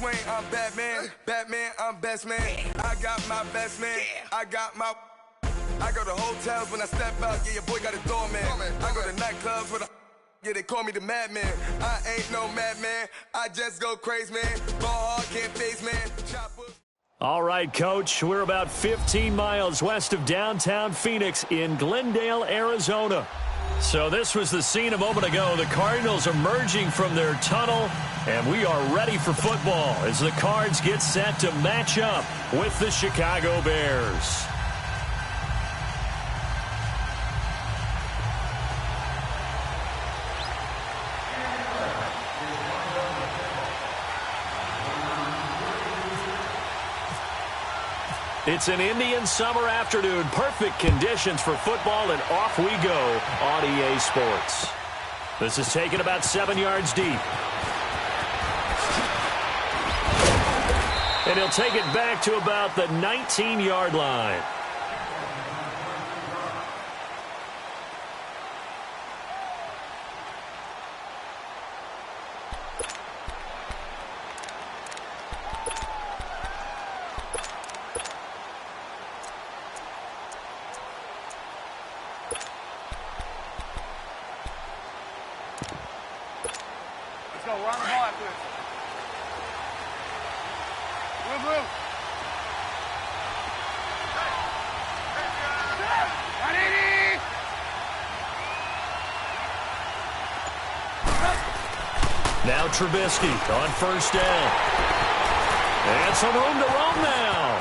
Wayne, I'm Batman. Batman, I'm best man. I got my best man. I go to hotels when I step out. Yeah, your boy got a doorman. I go to nightclubs with a. Yeah, they call me the madman. I ain't no madman. I just go crazy, man. Ball hard, can't face, man. Chopper. All right, Coach, we're about 15 miles west of downtown Phoenix in Glendale, Arizona. So this was the scene a moment ago. The Cardinals emerging from their tunnel, and we are ready for football as the Cards get set to match up with the Chicago Bears. It's an Indian summer afternoon. Perfect conditions for football, and off we go on EA Sports. This is taken about 7 yards deep. And he'll take it back to about the 19-yard line. Let's go. We're on the ball after this. Blue. Now Trubisky on first down. And some room to roam now.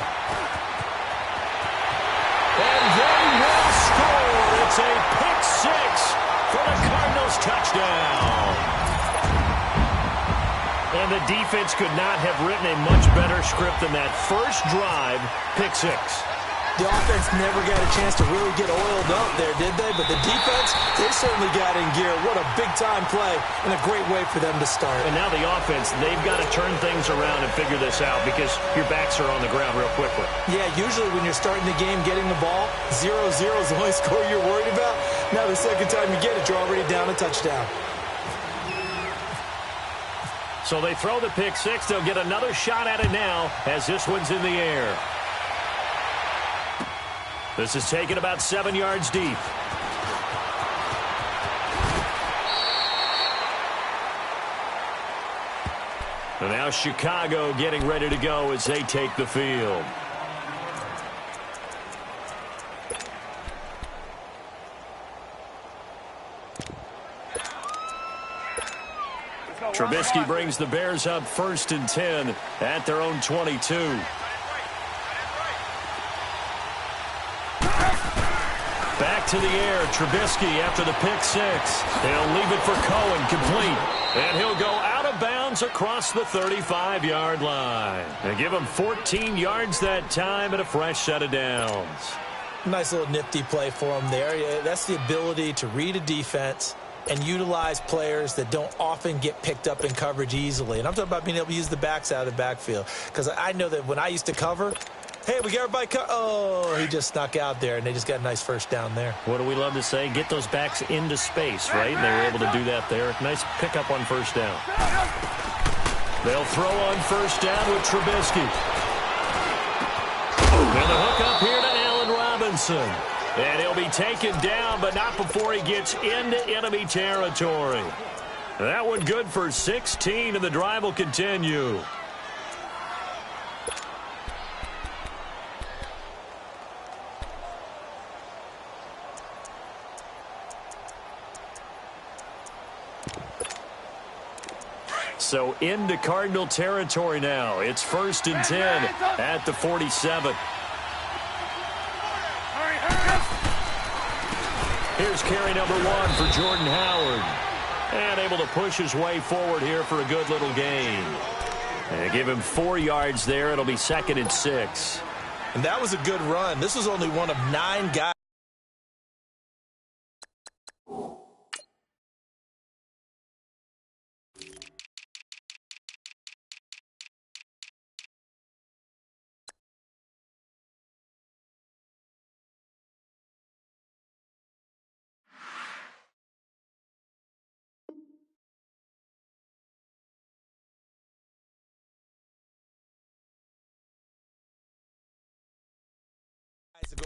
And they will score. It's a pick six for the Cardinals touchdown. And the defense could not have written a much better script than that first drive, pick six. The offense never got a chance to really get oiled up there, did they? But the defense, they certainly got in gear. What a big-time play and a great way for them to start. And now the offense, they've got to turn things around and figure this out because your backs are on the ground real quickly. Yeah, usually when you're starting the game, getting the ball, 0-0 is the only score you're worried about. Now the second time you get it, you're already down a touchdown. So they throw the pick six. They'll get another shot at it now as this one's in the air. This is taken about 7 yards deep. And now Chicago getting ready to go as they take the field. Trubisky brings the Bears up 1st and 10 at their own 22. Back to the air, Trubisky after the pick six. He'll leave it for Cohen, complete. And he'll go out of bounds across the 35-yard line. They give him 14 yards that time and a fresh set of downs. Nice little nifty play for him there. That's the ability to read a defense and utilize players that don't often get picked up in coverage easily. And I'm talking about being able to use the backs out of the backfield. Because I know that when I used to cover, hey, we got everybody oh, he just snuck out there, and they just got a nice first down there. What do we love to say? Get those backs into space, right? And they were able to do that there. Nice pickup on first down. They'll throw on first down with Trubisky. And the hook up here to Allen Robinson. And he'll be taken down, but not before he gets into enemy territory. That one good for 16, and the drive will continue. So into Cardinal territory now. It's 1st and 10 at the 47. Here's carry number 1 for Jordan Howard. And able to push his way forward here for a good little gain. And give him 4 yards there. It'll be 2nd and 6. And that was a good run. This was only one of 9 guys.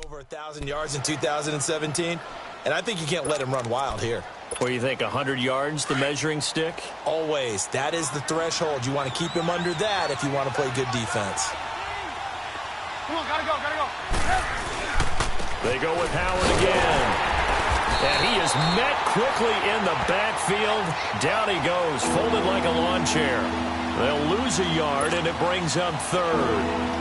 over 1,000 yards in 2017, and I think you can't let him run wild here. What do you think, 100 yards, the measuring stick? Always. That is the threshold. You want to keep him under that if you want to play good defense. Come on, gotta go. They go with Howard again. And he is met quickly in the backfield. Down he goes, folded like a lawn chair. They'll lose a yard, and it brings up third.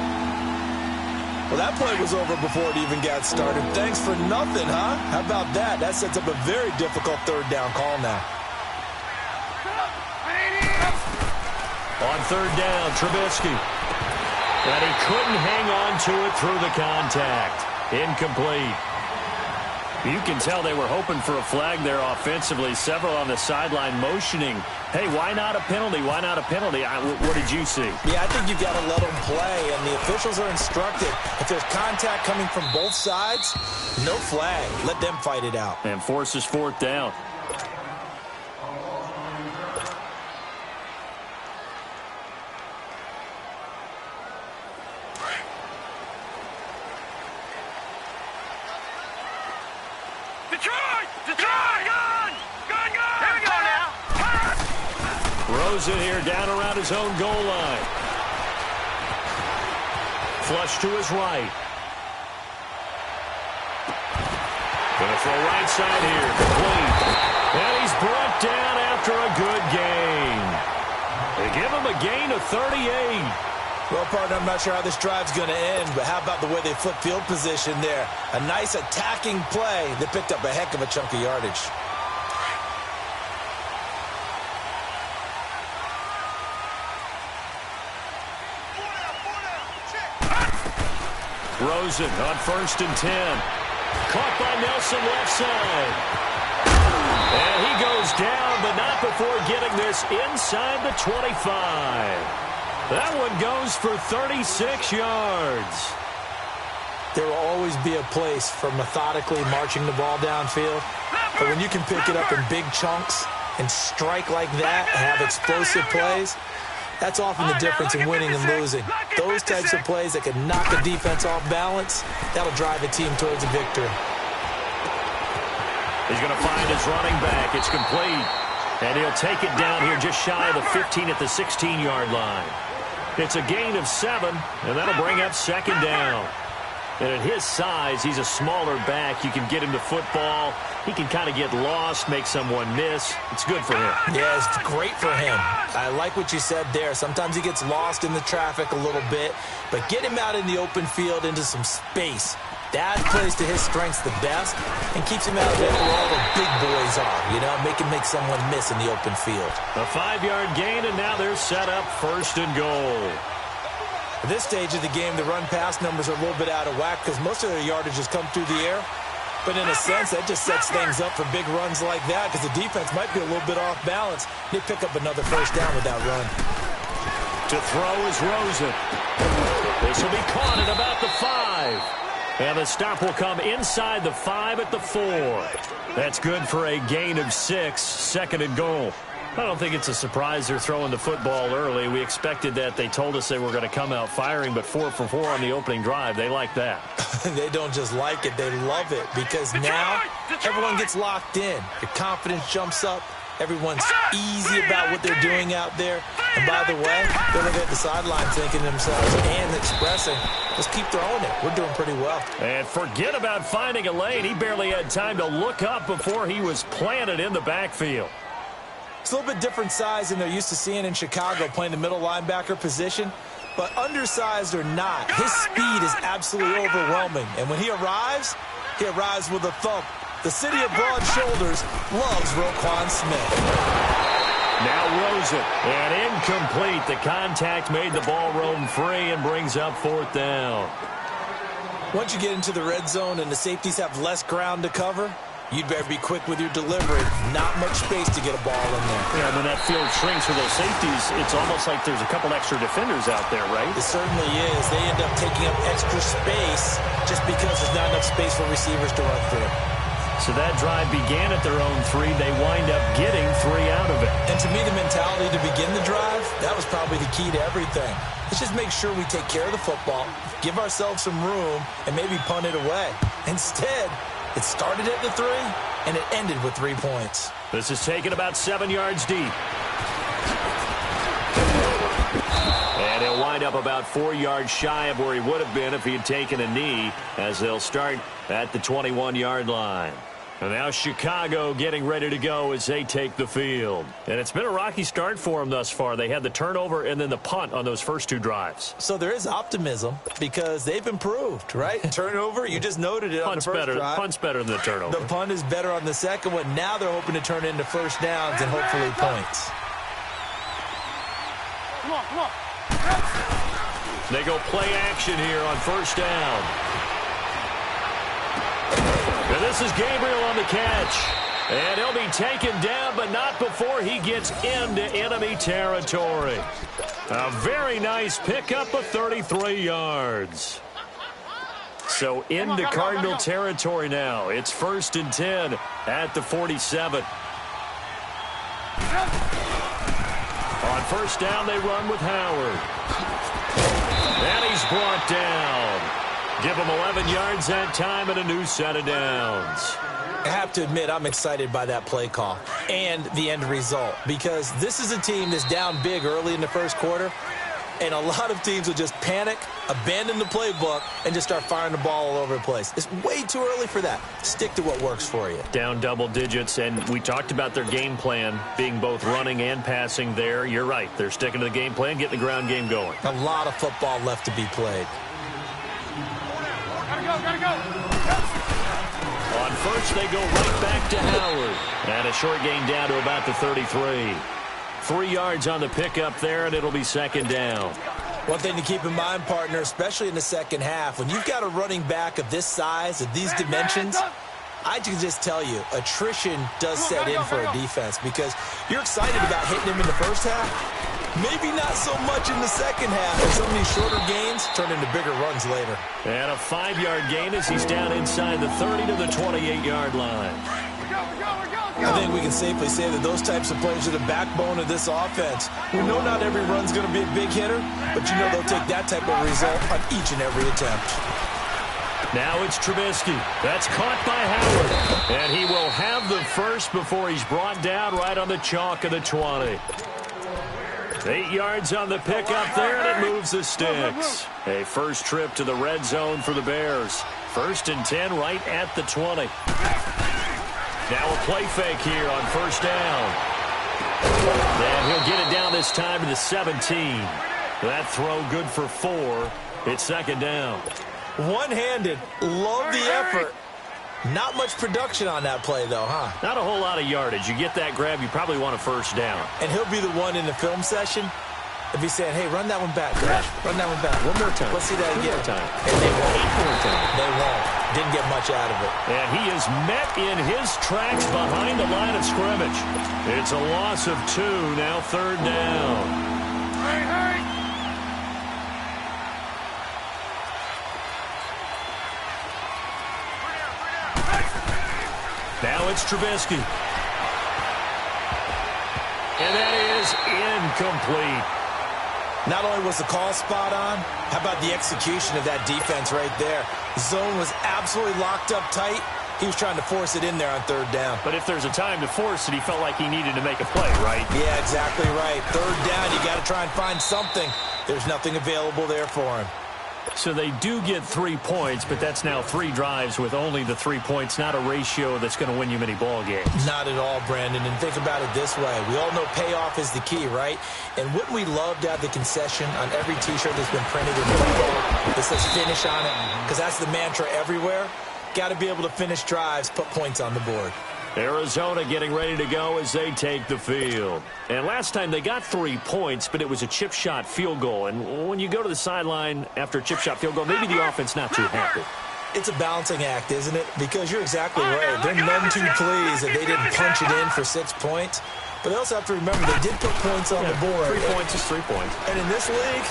Well, that play was over before it even got started. Thanks for nothing, huh? How about that? That sets up a very difficult third down call now. On third down, Trubisky. And he couldn't hang on to it through the contact. Incomplete. You can tell they were hoping for a flag there offensively. Several on the sideline motioning. Hey, why not a penalty? Why not a penalty? What did you see? Yeah, I think you've got to let them play, and the officials are instructed. If there's contact coming from both sides, no flag. Let them fight it out. And forces fourth down. In here, down around his own goal line. Flush to his right. Gonna throw right side here, complete. And he's brought down after a good gain. They give him a gain of 38. Well, partner, I'm not sure how this drive's going to end, but how about the way they flip field position there? A nice attacking play that picked up a heck of a chunk of yardage. Rosen on 1st and 10. Caught by Nelson left side. And he goes down, but not before getting this inside the 25. That one goes for 36 yards. There will always be a place for methodically marching the ball downfield. But when you can pick it up in big chunks and strike like that and have explosive plays, that's often the difference in winning and losing. Those types of plays that can knock a defense off balance, that'll drive a team towards a victory. He's going to find his running back. It's complete. And he'll take it down here just shy of the 15 at the 16-yard line. It's a gain of 7, and that'll bring up second down. And at his size, he's a smaller back. You can get him to football. He can kind of get lost, make someone miss. It's good for him. Yeah, it's great for him. I like what you said there. Sometimes he gets lost in the traffic a little bit, but get him out in the open field into some space. That plays to his strengths the best and keeps him out there where all the big boys are, you know, make him make someone miss in the open field. A 5-yard gain, and now they're set up 1st and goal. At this stage of the game, the run-pass numbers are a little bit out of whack because most of their yardage has come through the air. But in a sense, that just sets things up for big runs like that because the defense might be a little bit off balance. They pick up another first down with that run. To throw is Rosen. This will be caught at about the 5. And the stop will come inside the 5 at the 4. That's good for a gain of 6, 2nd and goal. I don't think it's a surprise they're throwing the football early. We expected that. They told us they were going to come out firing, but 4 for 4 on the opening drive. They like that. They don't just like it, they love it because now everyone gets locked in. Your confidence jumps up. Everyone's easy about what they're doing out there. And by the way, they're looking at the sideline thinking to themselves and expressing, let's keep throwing it. We're doing pretty well. And forget about finding a lane. He barely had time to look up before he was planted in the backfield. It's a little bit different size than they're used to seeing in Chicago, playing the middle linebacker position. But undersized or not, his speed is absolutely overwhelming. And when he arrives with a thump. The city of broad shoulders loves Roquan Smith. Now Rosen, and incomplete. The contact made the ball roam free and brings up 4th down. Once you get into the red zone and the safeties have less ground to cover, you'd better be quick with your delivery. Not much space to get a ball in there. Yeah, when that field shrinks for those safeties, it's almost like there's a couple extra defenders out there, right? It certainly is. They end up taking up extra space just because there's not enough space for receivers to run through. So that drive began at their own 3. They wind up getting 3 out of it. And to me, the mentality to begin the drive That was probably the key to everything. Let's just make sure we take care of the football, give ourselves some room, and maybe punt it away. Instead, it started at the 3, and it ended with 3 points. This is taken about 7 yards deep. And he'll wind up about 4 yards shy of where he would have been if he had taken a knee, as they'll start at the 21-yard line. And now Chicago getting ready to go as they take the field. And it's been a rocky start for them thus far. They had the turnover and then the punt on those first 2 drives. So there is optimism because they've improved, right? Turnover, you just noted it on the first drive. Punt's better than the turnover. The punt is better on the second one. Now they're hoping to turn it into first downs and hopefully points. Come on, come on. They go play action here on first down. And this is Gabriel on the catch. And he'll be taken down, but not before he gets into enemy territory. A very nice pickup of 33 yards. So into Cardinal territory now. It's 1st and 10 at the 47. On first down, they run with Howard. And he's brought down. Give him 11 yards that time and a new set of downs. I have to admit, I'm excited by that play call and the end result because this is a team that's down big early in the first quarter, and a lot of teams will just panic, abandon the playbook, and just start firing the ball all over the place. It's way too early for that. Stick to what works for you. Down double digits, and we talked about their game plan being both running and passing there. You're right. They're sticking to the game plan, getting the ground game going. A lot of football left to be played. Gotta go. On first, they go right back to Howard. And a short gain down to about the 33. 3 yards on the pickup there, and it'll be second down. One thing to keep in mind, partner, especially in the second half, when you've got a running back of this size, of these dimensions, I can just tell you, attrition does set in for a defense because you're excited about hitting him in the first half. Maybe not so much in the second half, as some of these shorter gains turn into bigger runs later. And a 5-yard gain as he's down inside the 30 to the 28-yard line. I think we can safely say that those types of plays are the backbone of this offense. We know not every run's going to be a big hitter, but you know they'll take that type of result on each and every attempt. Now it's Trubisky. That's caught by Howard. And he will have the first before he's brought down right on the chalk of the 20. 8 yards on the pickup there, and it moves the sticks. A first trip to the red zone for the Bears. 1st and 10 right at the 20. Now a play fake here on first down. And he'll get it down this time to the 17. That throw good for 4. It's second down. One-handed. Love the effort. Not much production on that play, though, huh? Not a whole lot of yardage. You get that grab, you probably want a first down. And he'll be the one in the film session if he's saying, hey, run that one back, Coach. Run that one back. One more time. Let's see that again. One more time. And they won't. 8 more time. They won't. Didn't get much out of it. And he is met in his tracks behind the line of scrimmage. It's a loss of 2, now third down. Hurry. Now it's Trubisky. And that is incomplete. Not only was the call spot on, how about the execution of that defense right there? The zone was absolutely locked up tight. He was trying to force it in there on third down. But if there's a time to force it, he felt like he needed to make a play, right? Yeah, exactly right. Third down, you got to try and find something. There's nothing available there for him. So they do get 3 points, but that's now 3 drives with only the 3 points, not a ratio that's going to win you many ball games. Not at all, Brandon. And think about it this way. We all know payoff is the key, right? And wouldn't we love to have the concession on every T-shirt that's been printed in football that says finish on it? Because that's the mantra everywhere. Got to be able to finish drives, put points on the board. Arizona getting ready to go as they take the field. And last time they got 3 points, but it was a chip shot field goal. And when you go to the sideline after a chip shot field goal, maybe the offense not too happy. It's a balancing act, isn't it? Because you're exactly right. They're none too pleased that they didn't punch it in for 6 points. But they also have to remember they did put points on the board. 3 points is 3 points. And in this league,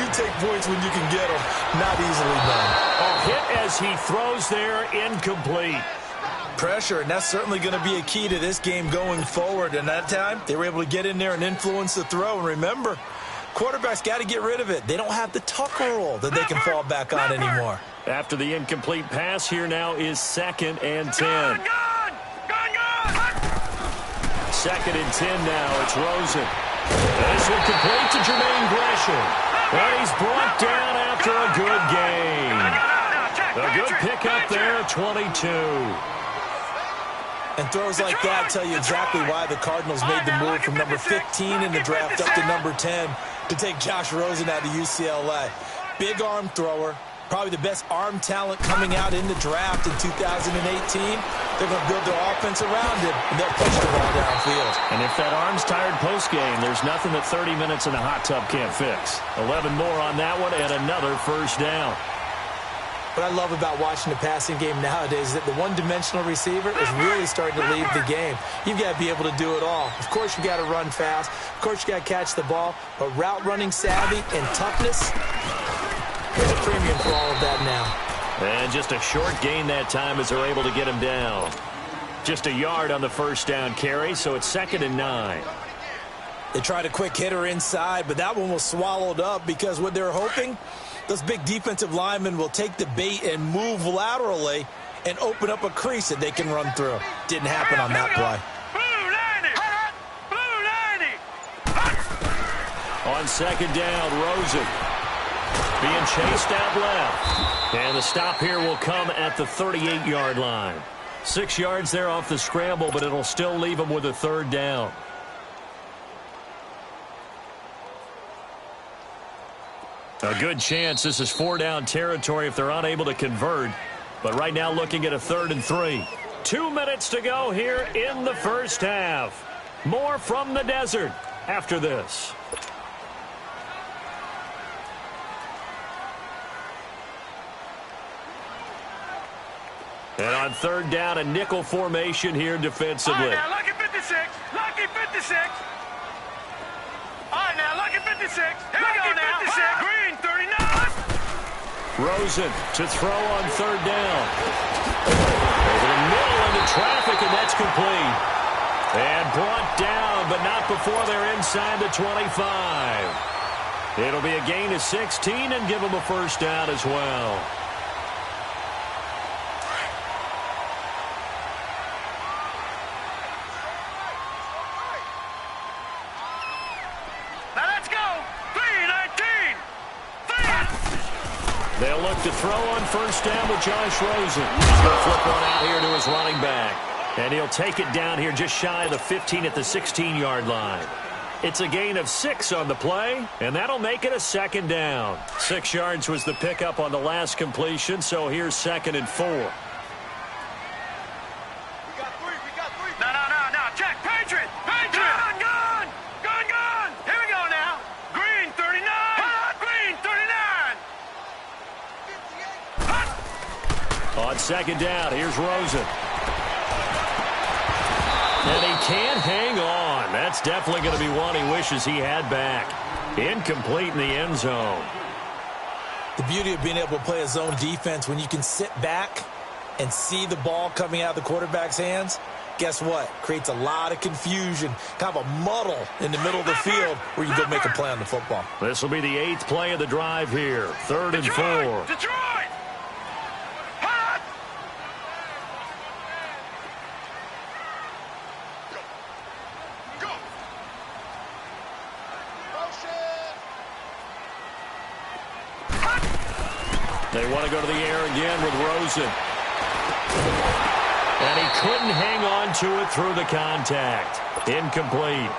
you take points when you can get them. Not easily done. A hit as he throws there, incomplete. pressure, and that's certainly going to be a key to this game going forward. And that time, they were able to get in there and influence the throw. And remember, quarterbacks got to get rid of it. They don't have the tucker roll that they can fall back on anymore. After the incomplete pass, here now is 2nd and 10. Second and 10 now. It's Rosen. This will complete to Jermaine Gresham. And he's brought down after a good gain. A good pickup there at 22. And throws like that tell you exactly why the Cardinals made the move from number 15 in the draft up to number 10 to take Josh Rosen out of UCLA. Big arm thrower. Probably the best arm talent coming out in the draft in 2018. They're going to build their offense around him, and they'll push the ball downfield. And if that arm's tired post-game, there's nothing that 30 minutes in a hot tub can't fix. 11 more on that one and another first down. What I love about watching the passing game nowadays is that the one-dimensional receiver is really starting to leave the game. You've got to be able to do it all. Of course, you got to run fast. Of course, you got to catch the ball. But route running savvy and toughness, there's a premium for all of that now. And just a short gain that time as they're able to get him down. Just a yard on the first down carry, so it's 2nd and 9. They tried a quick hitter inside, but that one was swallowed up because what they're hoping, those big defensive linemen will take the bait and move laterally and open up a crease that they can run through. Didn't happen on that play. On 2nd down, Rosen being chased out left. And the stop here will come at the 38-yard line. 6 yards there off the scramble, but it'll still leave them with a 3rd down. A good chance this is 4-down territory if they're unable to convert. But right now looking at a 3rd and 3. 2 minutes to go here in the first half. More from the desert after this. And on 3rd down, a nickel formation here defensively. All right, now, lucky 56. Lucky 56. All right, now, lucky 56. Here we go now. 56. Green, 39. Rosen to throw on 3rd down. Over the middle into traffic, and that's complete. And brought down, but not before they're inside the 25. It'll be a gain of 16 and give them a first down as well. They'll look to throw on first down with Josh Rosen. He's going to flip one out here to his running back. And he'll take it down here just shy of the 15 at the 16-yard line. It's a gain of 6 on the play, and that'll make it a 2nd down. 6 yards was the pickup on the last completion, so here's 2nd and 4. We got three. No. Check. Patriot. Gun. Here we go now. Green, 39. Green, 39. On 2nd down, here's Rosen. And he can't hang on. That's definitely going to be one he wishes he had back. Incomplete in the end zone. The beauty of being able to play a zone defense when you can sit back and see the ball coming out of the quarterback's hands, guess what? Creates a lot of confusion, kind of a muddle in the middle of the field where you go make a play on the football. This will be the 8th play of the drive here. 3rd and 4. Detroit! They want to go to the air again with Rosen. And he couldn't hang on to it through the contact. Incomplete.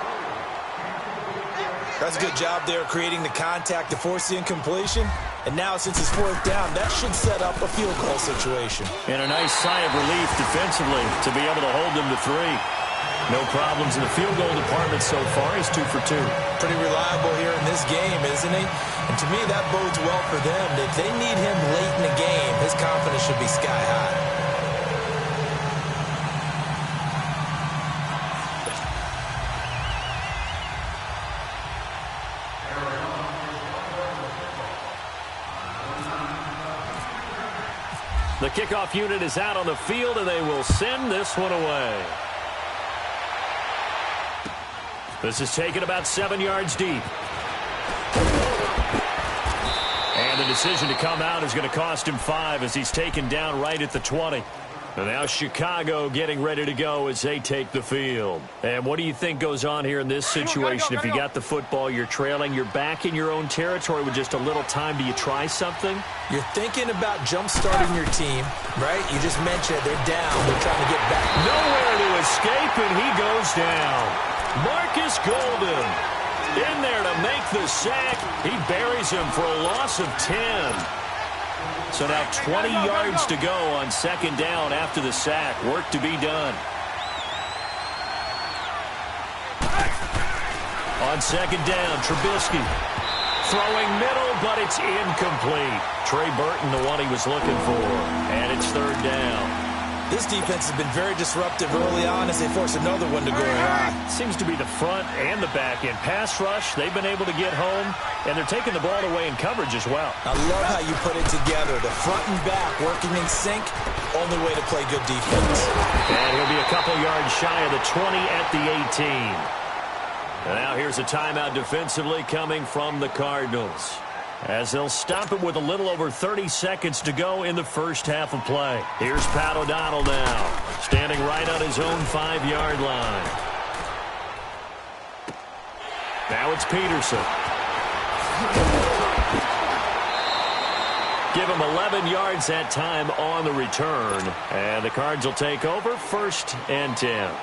That's a good job there creating the contact to force the incompletion. And now since it's 4th down, that should set up a field goal situation. And a nice sigh of relief defensively to be able to hold them to 3. No problems in the field goal department so far. He's 2 for 2. Pretty reliable here in this game, isn't he? And to me, that bodes well for them. If they need him late in the game, his confidence should be sky high. The kickoff unit is out on the field, and they will send this one away. This is taken about 7 yards deep. And the decision to come out is going to cost him 5 as he's taken down right at the 20. And now Chicago getting ready to go as they take the field. And what do you think goes on here in this situation? If you got the football, you're trailing, you're back in your own territory with just a little time. Do you try something? You're thinking about jump-starting your team, right? You just mentioned it. They're down. They're trying to get back. Nowhere to escape, and he goes down. Marcus Golden in there to make the sack. He buries him for a loss of 10. So now 20 yards to go on second down after the sack. Work to be done. On second down, Trubisky throwing middle, but it's incomplete. Trey Burton, the one he was looking for. And it's third down. This defense has been very disruptive early on as they force another one to go awry. Seems to be the front and the back end. Pass rush, they've been able to get home, and they're taking the ball away in coverage as well. I love how you put it together. The front and back working in sync, only way to play good defense. And he'll be a couple yards shy of the 20 at the 18. And now here's a timeout defensively coming from the Cardinals, as they'll stop it with a little over 30 seconds to go in the first half of play. Here's Pat O'Donnell now, standing right on his own 5-yard line. Now it's Peterson. Give him 11 yards that time on the return. And the Cards will take over, 1st and 10.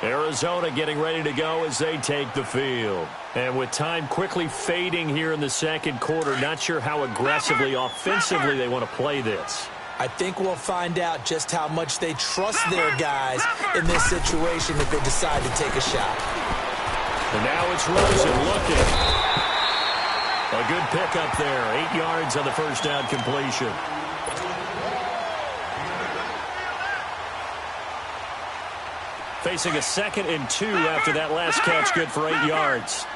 Arizona getting ready to go as they take the field. And with time quickly fading here in the second quarter, not sure how aggressively, offensively they want to play this. I think we'll find out just how much they trust their guys in this situation if they decide to take a shot. And now it's Rosen looking. A good pickup there. 8 yards on the first down completion. Facing a 2nd and 2 after that last catch, good for 8 yards.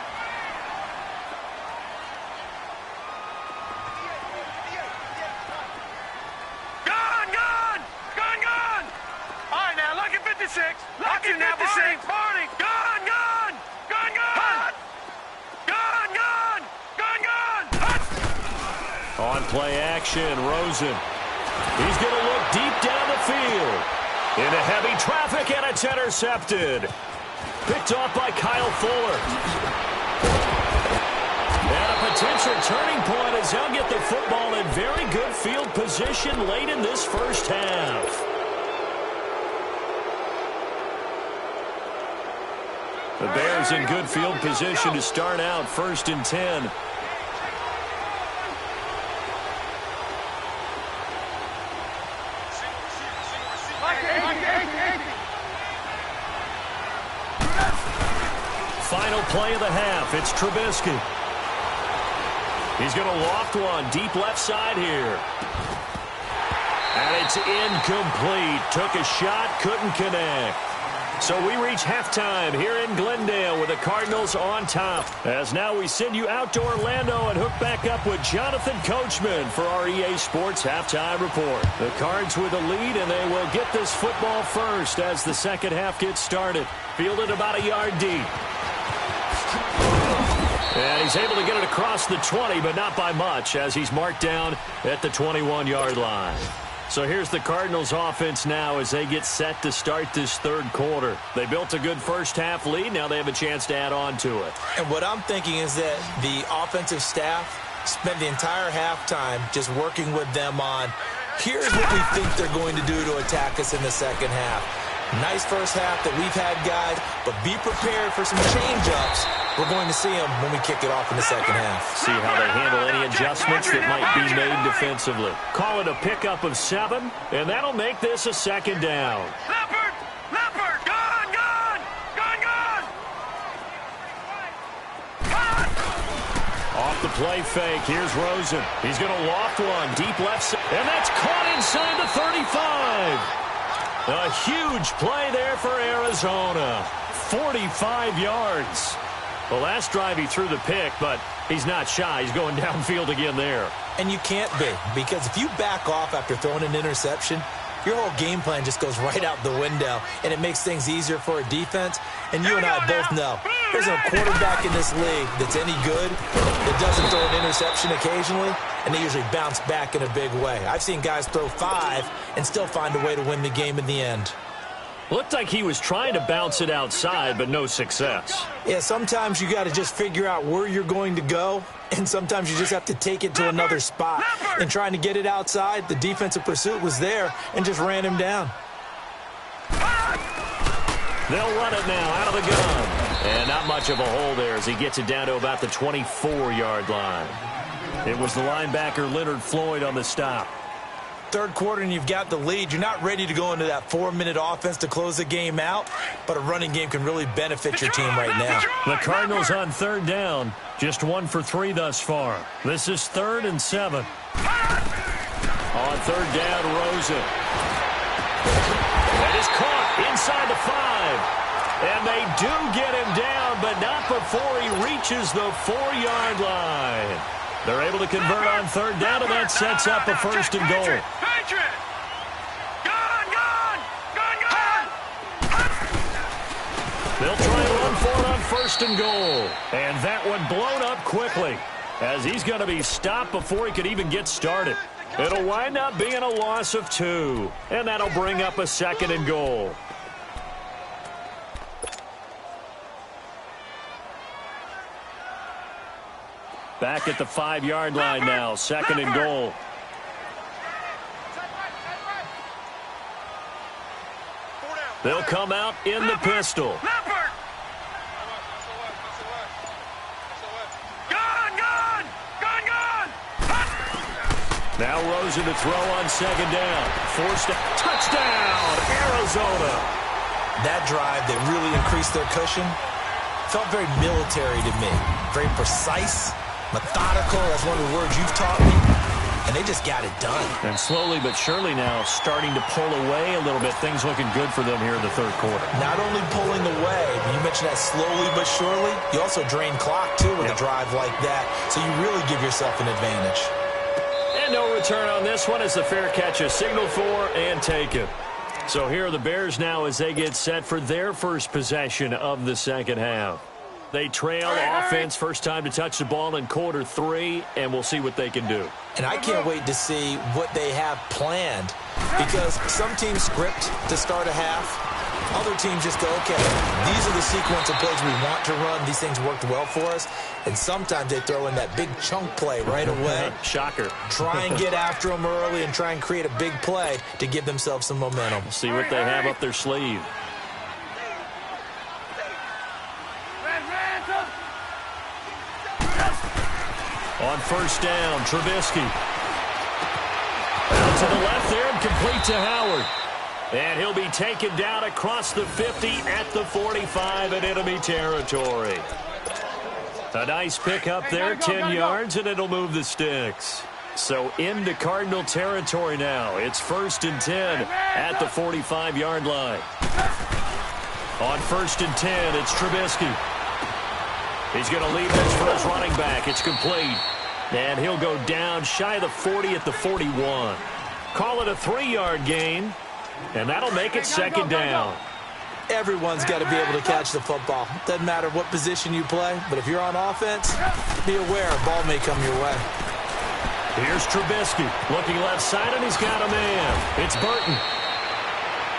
Gone! All right, now, lucky 56. Lucky 56. Party. Gone! On play action, Rosen. He's going to look deep down the field. Into heavy traffic, and it's intercepted. Picked off by Kyle Fuller. And a potential turning point as they'll get the football in very good field position late in this first half. The Bears in good field position to start out, 1st and 10. Final play of the half. It's Trubisky. He's going to loft one deep left side here. And it's incomplete. Took a shot, couldn't connect. So we reach halftime here in Glendale with the Cardinals on top. As now we send you out to Orlando and hook back up with Jonathan Coachman for our EA Sports Halftime Report. The Cards with the lead, and they will get this football first as the second half gets started. Fielded about a yard deep. And he's able to get it across the 20, but not by much, as he's marked down at the 21-yard line. So here's the Cardinals offense now as they get set to start this third quarter. They built a good first half lead. Now they have a chance to add on to it. And what I'm thinking is that the offensive staff spent the entire halftime just working with them on, here's what we think they're going to do to attack us in the second half. Nice first half that we've had, guys, but be prepared for some change-ups. We're going to see them when we kick it off in the second half. See how they handle any adjustments that might be made defensively. Call it a pickup of 7, and that'll make this a second down. Leopard! Gone! Off the play fake, here's Rosen. He's going to loft one deep left side, and that's caught inside the 35. A huge play there for Arizona. 45 yards. The last drive he threw the pick, but He's not shy. He's going downfield again there. And you can't be, because if you back off after throwing an interception, your whole game plan just goes right out the window, and it makes things easier for a defense. And you and I both know there's a quarterback in this league that's any good that doesn't throw an interception occasionally, and they usually bounce back in a big way. I've seen guys throw 5 and still find a way to win the game in the end. Looked like he was trying to bounce it outside, but no success. Yeah, sometimes you got to just figure out where you're going to go, and sometimes you just have to take it to another spot. And trying to get it outside, the defensive pursuit was there and just ran him down. They'll run it now out of the gun. And not much of a hole there as he gets it down to about the 24-yard line. It was the linebacker Leonard Floyd on the stop. Third quarter and you've got the lead. You're not ready to go into that 4-minute offense to close the game out, but a running game can really benefit your team right now. The Cardinals on third down, just 1 for 3 thus far. This is 3rd and 7. On third down, Rosen. That is caught inside the 5. And they do get him down, but not before he reaches the 4-yard line. They're able to convert on third down, and that sets up a 1st and goal. Patriot! Gone! They'll try and run for it on 1st and goal. And that one blown up quickly as he's going to be stopped before he could even get started. It'll wind up being a loss of 2, and that'll bring up a 2nd and goal. Back at the 5-yard line now, 2nd and goal. They'll come out in the pistol. Now Rosen to throw on 2nd down. Forced a touchdown, Arizona. That drive that really increased their cushion felt very military to me. Very precise, methodical. That's one of the words you've taught me. And they just got it done. And slowly but surely now starting to pull away a little bit. Things looking good for them here in the third quarter. Not only pulling away, but you mentioned that slowly but surely. You also drain clock, too, with a drive like that. So you really give yourself an advantage. And no return on this one as the fair catch is signaled for and taken. So here are the Bears now as they get set for their first possession of the second half. They trail offense, first time to touch the ball in quarter 3, and we'll see what they can do. And I can't wait to see what they have planned, because some teams script to start a half. Other teams just go, okay, these are the sequence of plays we want to run. These things worked well for us. And sometimes they throw in that big chunk play right away. Shocker. Try and get after them early and try and create a big play to give themselves some momentum. See what they have up their sleeve. On first down, Trubisky. Out to the left there and complete to Howard. And he'll be taken down across the 50 at the 45 in enemy territory. A nice pick up there, 10 yards, and it'll move the sticks. So into Cardinal territory now. It's 1st and 10 at the 45-yard line. On 1st and 10, it's Trubisky. He's going to leave this for his running back. It's complete. And he'll go down shy of the 40 at the 41. Call it a 3-yard gain, and that'll make it 2nd down. Everyone's got to be able to catch the football. Doesn't matter what position you play, but if you're on offense, be aware a ball may come your way. Here's Trubisky looking left side, and he's got a man. It's Burton.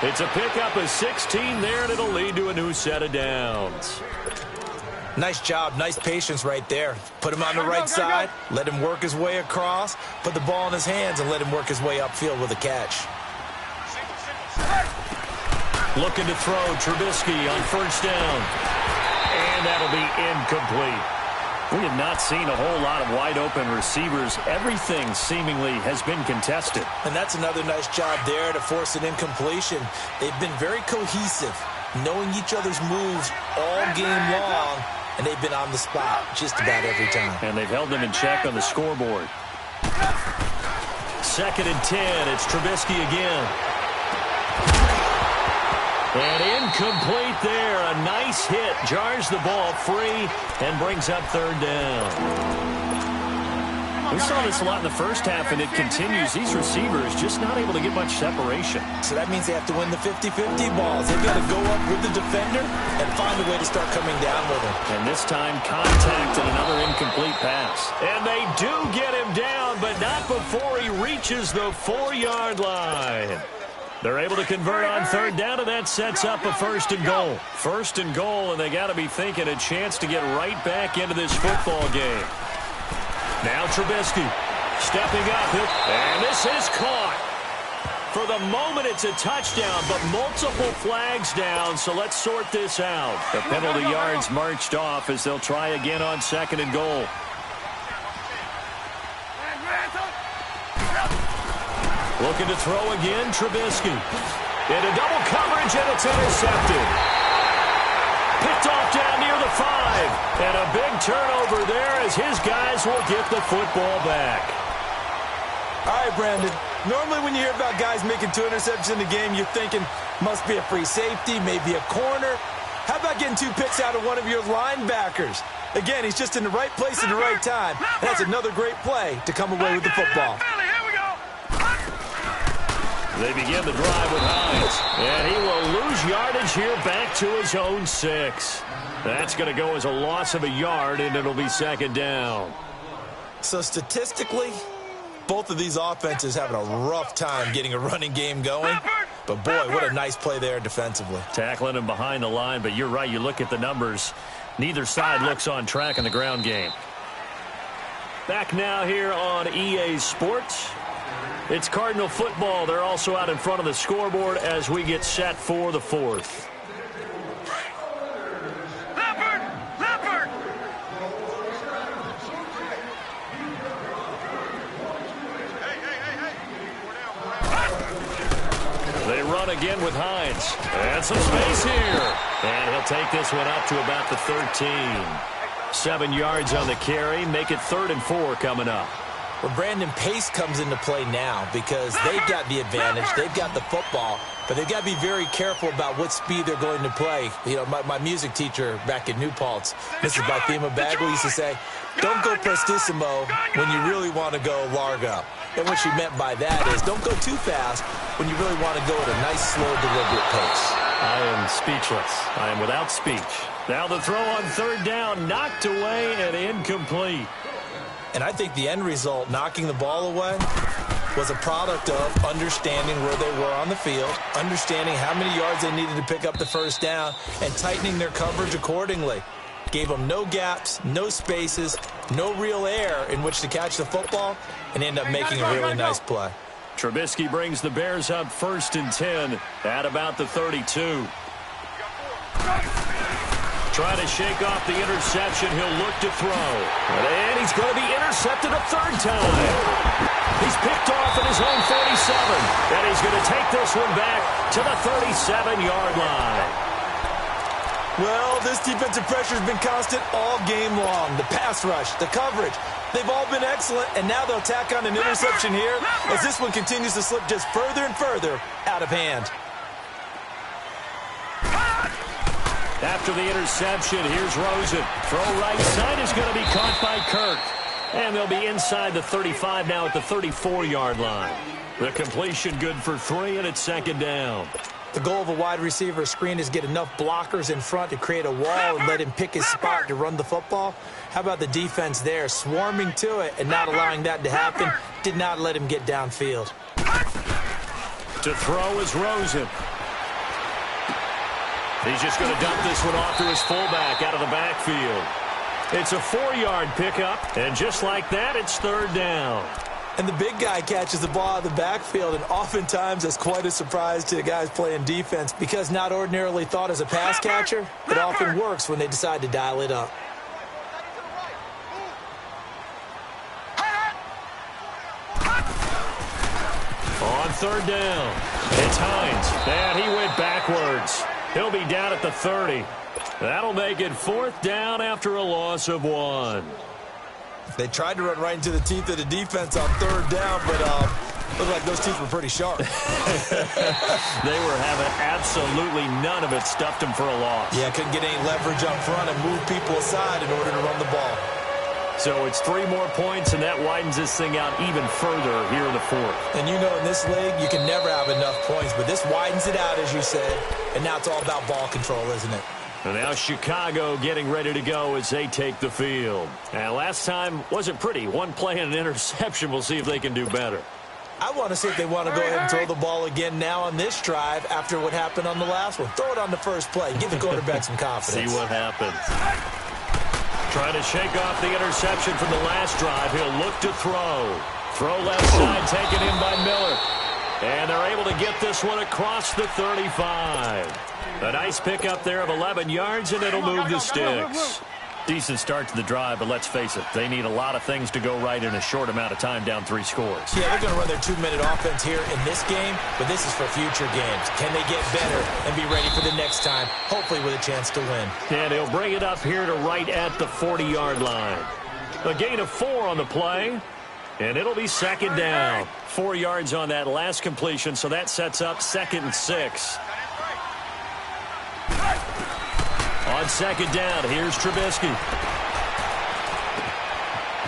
It's a pickup of 16 there, and it'll lead to a new set of downs. Nice job, nice patience right there. Put him on the right side, let him work his way across, put the ball in his hands, and let him work his way upfield with a catch. Looking to throw, Trubisky on first down. And that'll be incomplete. We have not seen a whole lot of wide-open receivers. Everything seemingly has been contested. And that's another nice job there to force an incompletion. They've been very cohesive, knowing each other's moves all game long, and they've been on the spot just about every time. And they've held them in check on the scoreboard. 2nd and 10, it's Trubisky again. And incomplete there. A nice hit. Jars the ball free and brings up third down. We saw this a lot in the first half, and it continues. These receivers just not able to get much separation. So that means they have to win the 50-50 balls. They've got to go up with the defender and find a way to start coming down with him. And this time, contact and another incomplete pass. And they do get him down, but not before he reaches the 4-yard line. They're able to convert on third down, and that sets up a first and goal. First and goal, and they got to be thinking a chance to get right back into this football game. Now Trubisky stepping up, and this is caught. For the moment, it's a touchdown, but multiple flags down, so let's sort this out. The penalty yards marched off as they'll try again on second and goal. Looking to throw again, Trubisky. Into double coverage, and it's intercepted. Picked off down near the 5. And a big turnover there as his guys will get the football back. All right, Brandon. Normally when you hear about guys making 2 interceptions in the game, you're thinking must be a free safety, maybe a corner. How about getting 2 picks out of one of your linebackers? Again, he's just in the right place at the right time. That's another great play to come away with the football. They begin the drive with Hines. And he will lose yardage here back to his own 6. That's going to go as a loss of a yard, and it'll be second down. So statistically, both of these offenses having a rough time getting a running game going. But, boy, what a nice play there defensively. Tackling him behind the line, but you're right. You look at the numbers. Neither side looks on track in the ground game. Back now here on EA Sports. It's Cardinal football. They're also out in front of the scoreboard as we get set for the 4th. Leopard! They run again with Hines. And some space here. And he'll take this one up to about the 13. 7 yards on the carry. Make it 3rd and 4 coming up. Well, Brandon, pace comes into play now because they've got the advantage. They've got the football, but they've got to be very careful about what speed they're going to play. You know, my music teacher back in New Paltz, Mrs. Bathema Bagwell, used to say, don't go prestissimo when you really want to go largo. And what she meant by that is don't go too fast when you really want to go at a nice, slow, deliberate pace. I am speechless. I am without speech. Now the throw on third down, knocked away and incomplete. And I think the end result, knocking the ball away, was a product of understanding where they were on the field, understanding how many yards they needed to pick up the first down, and tightening their coverage accordingly. Gave them no gaps, no spaces, no real air in which to catch the football, and end up making a really nice play. Trubisky brings the Bears up 1st and 10 at about the 32. Trying to shake off the interception. He'll look to throw. And he's going to be intercepted a 3rd time. He's picked off at his own 47. And he's going to take this one back to the 37-yard line. Well, this defensive pressure has been constant all game long. The pass rush, the coverage, they've all been excellent. And now they'll tack on an interception here as this one continues to slip just further and further out of hand. After the interception, here's Rosen. Throw right side is going to be caught by Kirk. And they'll be inside the 35 now at the 34-yard line. The completion good for 3, and it's 2nd down. The goal of a wide receiver screen is get enough blockers in front to create a wall and let him pick his spot to run the football. How about the defense there, swarming to it and not allowing that to happen? Did not let him get downfield. To throw is Rosen. He's just going to dump this one off to his fullback out of the backfield. It's a 4-yard pickup, and just like that, it's 3rd down. And the big guy catches the ball out of the backfield, and oftentimes that's quite a surprise to the guys playing defense because not ordinarily thought as a pass catcher, it often works when they decide to dial it up. On 3rd down, it's Hines, and he went backwards. He'll be down at the 30. That'll make it 4th down after a loss of 1. They tried to run right into the teeth of the defense on 3rd down, but Looked like those teeth were pretty sharp. They were having absolutely none of it. Stuffed them for a loss. Yeah, couldn't get any leverage up front and move people aside in order to run the ball. So it's 3 more points, and that widens this thing out even further here in the fourth. And you know in this league, you can never have enough points, but this widens it out, as you said. And now it's all about ball control, isn't it? And now Chicago getting ready to go as they take the field. And last time wasn't pretty. One play and an interception. We'll see if they can do better. I want to see if they want to go ahead and throw the ball again now on this drive after what happened on the last one. Throw it on the first play. Give the quarterback some confidence. See what happens. Trying to shake off the interception from the last drive. He'll look to throw. Throw left side taken in by Miller. And they're able to get this one across the 35. A nice pickup there of 11 yards, and it'll move the sticks. Decent start to the drive, but let's face it, they need a lot of things to go right in a short amount of time down 3 scores. Yeah, they're going to run their 2-minute offense here in this game, but this is for future games. Can they get better and be ready for the next time, hopefully with a chance to win? And he'll bring it up here to right at the 40-yard line. A gain of 4 on the play, and it'll be second down. 4 yards on that last completion, so that sets up 2nd and 6. On second down, here's Trubisky.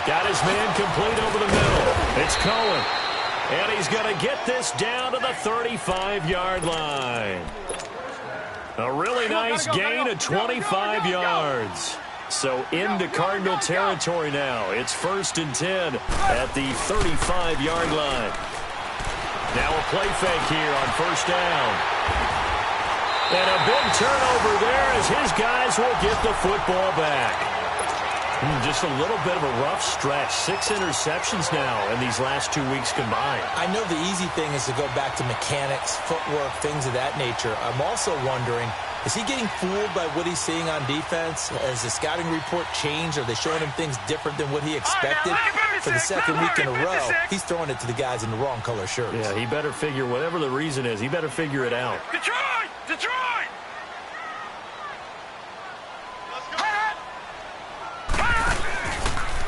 Got his man complete over the middle. It's Cohen. And he's going to get this down to the 35-yard line. A really nice gain of 25 yards. So into Cardinal territory now. It's 1st and 10 at the 35-yard line. Now a play fake here on 1st down. And a big turnover there as his guys will get the football back. Just a little bit of a rough stretch. 6 interceptions now in these last 2 weeks combined. I know the easy thing is to go back to mechanics, footwork, things of that nature. I'm also wondering, is he getting fooled by what he's seeing on defense? Has the scouting report changed? Are they showing him things different than what he expected? For the 2nd week in a row, he's throwing it to the guys in the wrong color shirts. Yeah, he better figure, whatever the reason is, he better figure it out. Detroit! Detroit!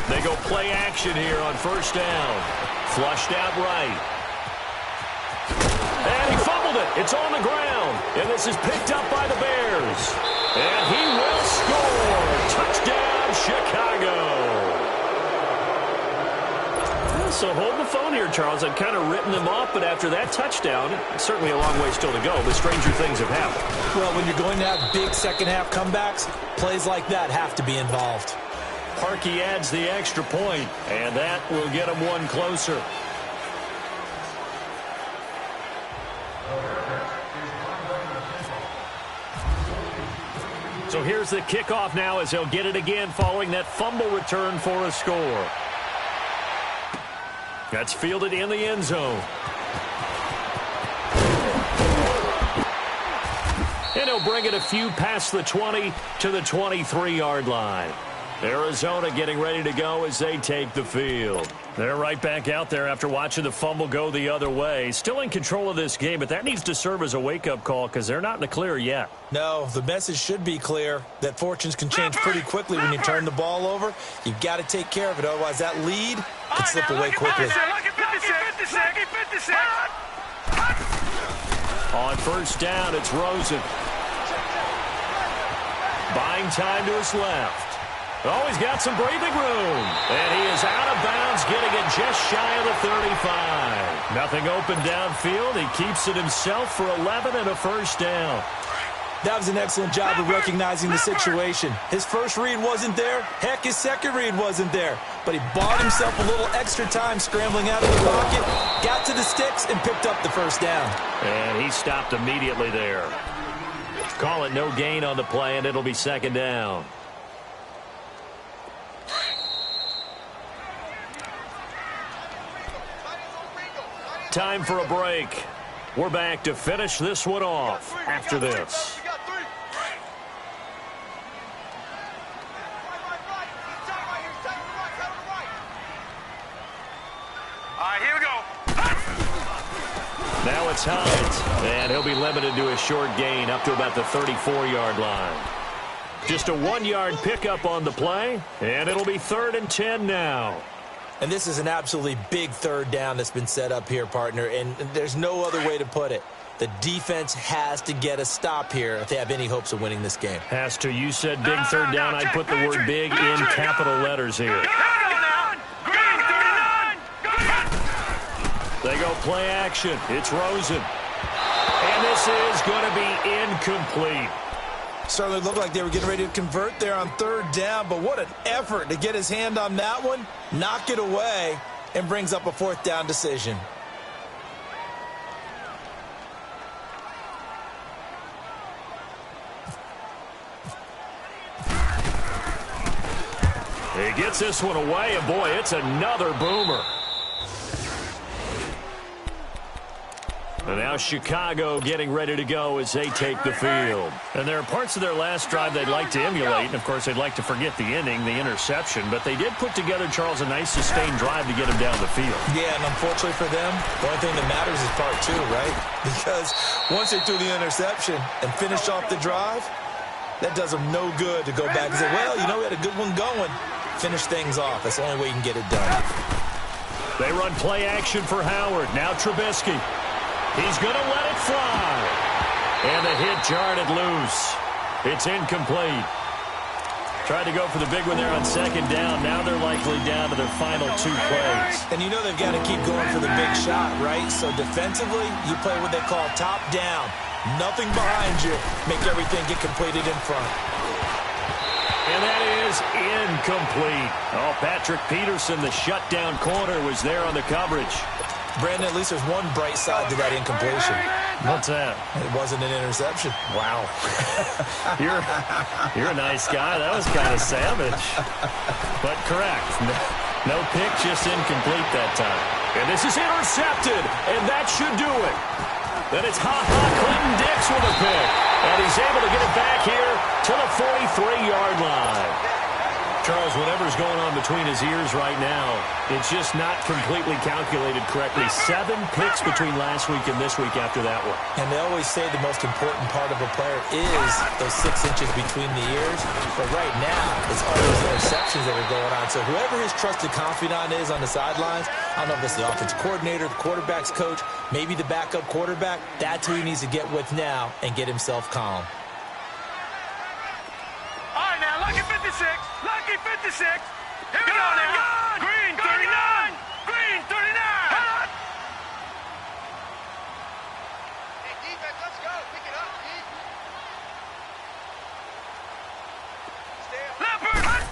They go play action here on 1st down. Flushed out right. And he fumbled it. It's on the ground. And this is picked up by the Bears. And he will score. Touchdown, Chicago. So hold the phone here, Charles. I've kind of written them off, but after that touchdown, certainly a long way still to go, but stranger things have happened. Well, when you're going to have big second-half comebacks, plays like that have to be involved. Parkey adds the extra point, and that will get him one closer. So here's the kickoff now as he'll get it again following that fumble return for a score. That's fielded in the end zone. And he'll bring it a few past the 20 to the 23-yard line. Arizona getting ready to go as they take the field. They're right back out there after watching the fumble go the other way. Still in control of this game, but that needs to serve as a wake-up call because they're not in the clear yet. No, the message should be clear that fortunes can change pretty quickly when you turn the ball over. You've got to take care of it, otherwise that lead could slip away quickly. On 1st down, it's Rosen. Buying time to his left. Oh, he's got some breathing room. And he is out of bounds, getting it just shy of the 35. Nothing open downfield. He keeps it himself for 11 and a 1st down. That was an excellent job of recognizing the situation. His first read wasn't there. Heck, his second read wasn't there. But he bought himself a little extra time scrambling out of the pocket, got to the sticks, and picked up the 1st down. And he stopped immediately there. Call it no gain on the play, and it'll be 2nd down. Time for a break. We're back to finish this one off after this. All right, here we go. Now it's Hines, and he'll be limited to a short gain up to about the 34-yard line. Just a 1-yard pickup on the play, and it'll be 3rd and 10 now. And this is an absolutely big third down that's been set up here, partner, and there's no other way to put it. The defense has to get a stop here if they have any hopes of winning this game. Has to. You said big third down. I'd put the word big in capital letters here. They go play action. It's Rosen. And this is going to be incomplete. Certainly looked like they were getting ready to convert there on third down, but what an effort to get his hand on that one, knock it away, and brings up a fourth down decision. He gets this one away, and boy, it's another boomer. And now Chicago getting ready to go as they take the field. And there are parts of their last drive they'd like to emulate. And, of course, they'd like to forget the inning, the interception. But they did put together, Charles, a nice sustained drive to get him down the field. Yeah, and unfortunately for them, the only thing that matters is part two, right? Because once they threw the interception and finished off the drive, that does them no good to go back and say, well, you know, we had a good one going. Finish things off. That's the only way you can get it done. They run play action for Howard. Now Trubisky. He's going to let it fly. And the hit jarred it loose. It's incomplete. Tried to go for the big one there on second down. Now they're likely down to their final two plays. And you know they've got to keep going for the big shot, right? So defensively, you play what they call top down. Nothing behind you. Make everything get completed in front. And that is incomplete. Oh, Patrick Peterson, the shutdown corner, was there on the coverage. Brandon, at least there's one bright side to that incompletion. What's that? It wasn't an interception. Wow. You're a nice guy. That was kind of savage. But correct. No pick, just incomplete that time. And this is intercepted, and that should do it. Then it's Clinton Dix with a pick. And he's able to get it back here to the 43-yard line. Charles, whatever's going on between his ears right now, it's just not completely calculated correctly. 7 picks between last week and this week after that one. And they always say the most important part of a player is those 6 inches between the ears. But right now, it's all those interceptions that are going on. So whoever his trusted confidant is on the sidelines, I don't know if it's the offensive coordinator, the quarterback's coach, maybe the backup quarterback, that's who he needs to get with now and get himself calm. All right, now, lucky 56. Lucky 56. Here we go now. Green 39. Green 39. Hey, defense, let's go. Pick it up, Leopard.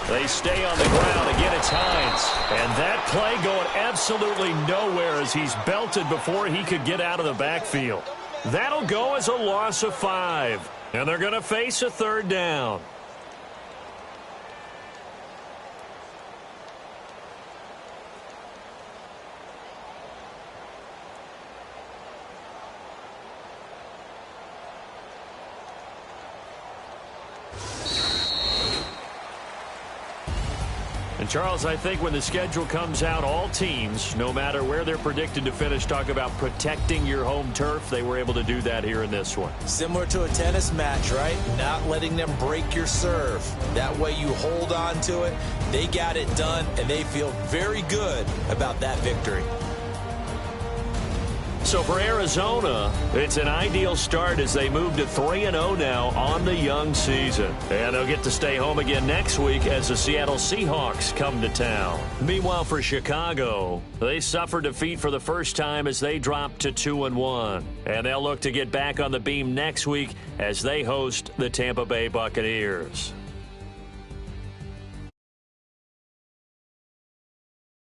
They stay on the ground. Again, it's Hines. And that play going absolutely nowhere as he's belted before he could get out of the backfield. That'll go as a loss of 5. And they're going to face a third down. And Charles, I think when the schedule comes out, all teams, no matter where they're predicted to finish, talk about protecting your home turf. They were able to do that here in this one. Similar to a tennis match, right? Not letting them break your serve. That way you hold on to it. They got it done, and they feel very good about that victory. So for Arizona, it's an ideal start as they move to 3-0 now on the young season. And they'll get to stay home again next week as the Seattle Seahawks come to town. Meanwhile, for Chicago, they suffered defeat for the first time as they dropped to 2-1. And they'll look to get back on the beam next week as they host the Tampa Bay Buccaneers.